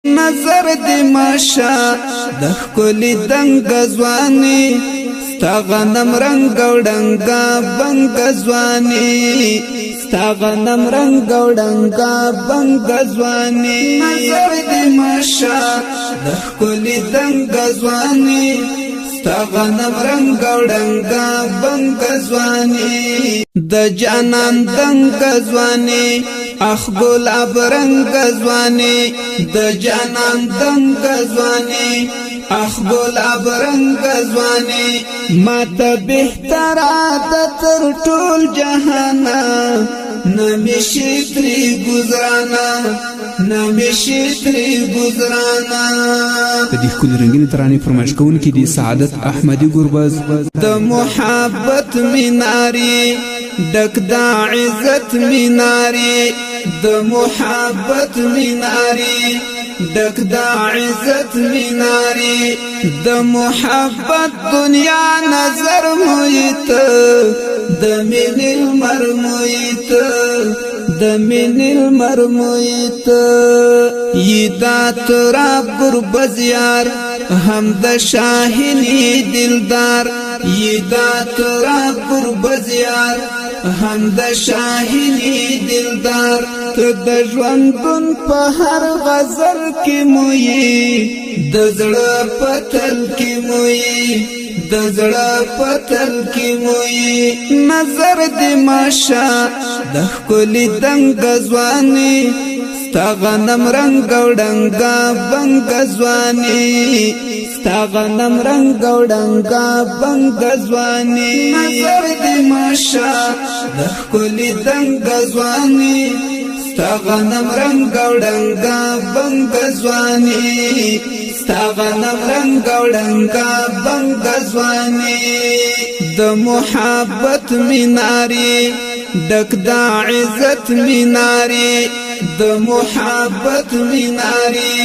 نظر دی ماشا د ښکلي دنګ ځواني ستا غنم رنګ او ډنګا بنګ ځواني ستا غنم رنګ او ډنګا بنګ ځواني نظر دی ماشا د ښکلي دنګ ځواني ستا غنم رنګ او ډنګا بنګ ځواني د جانان دنګ ځواني اخ گلاب رنگ ځواني د جانان دنګ ځواني اخ گلاب رنگ ځواني ماته بهتر عادت تر ټول جهانا نمیشي تری گزرانا نمیشي تری گزرانا د دې ښکلي رنګینې ترانې فرمایش کوونکي دي سعادت احمدي ګربز د محبت میناري ډک د عزت میناري د محبت میناري ډک د عزت میناري د محبت دنیا نظر مویت د مینې المر مویت د مینې المر مویت یدا تراب ګربز یار هم د شاهینی دلدار یدا تراب ګربز یار هم د شاهینی دلدار ته د ژوندون په هر غزل کې مویې د زړه پتل کې مویې د زړه پتل کې مویې نظر دی ماشا د ښکلي دنګ ځواني ستا غنم رنګ او ډنګا بنګ ځواني ستا غنم رنګ او ډنګا بنګ ځواني نظر دی ماشا د ښکلي دنګ ځواني ستا غنم رنګ او ډنګا بنګ ځواني ستا غنم رنګ او ډنګا بنګ ځواني د محبت میناري ډک د عزت میناري د محبت میناري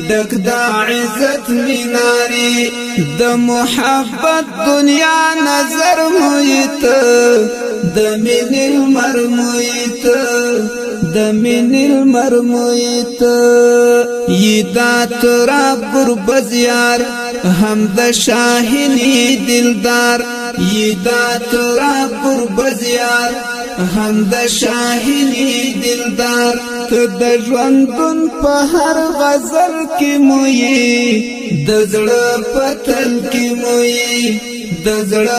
ډک د عزت میناري د محبت دنیا نظر مویت د مینې المر مویت د مینې المر مویت یدا تراب ګربز یار هم د شاهینی دلدار یدا تراب ګربز یار هم د شاهینی دلدار ته د ژوندون په هر غزل کې مویې د زړه پتل کې مویې د زړه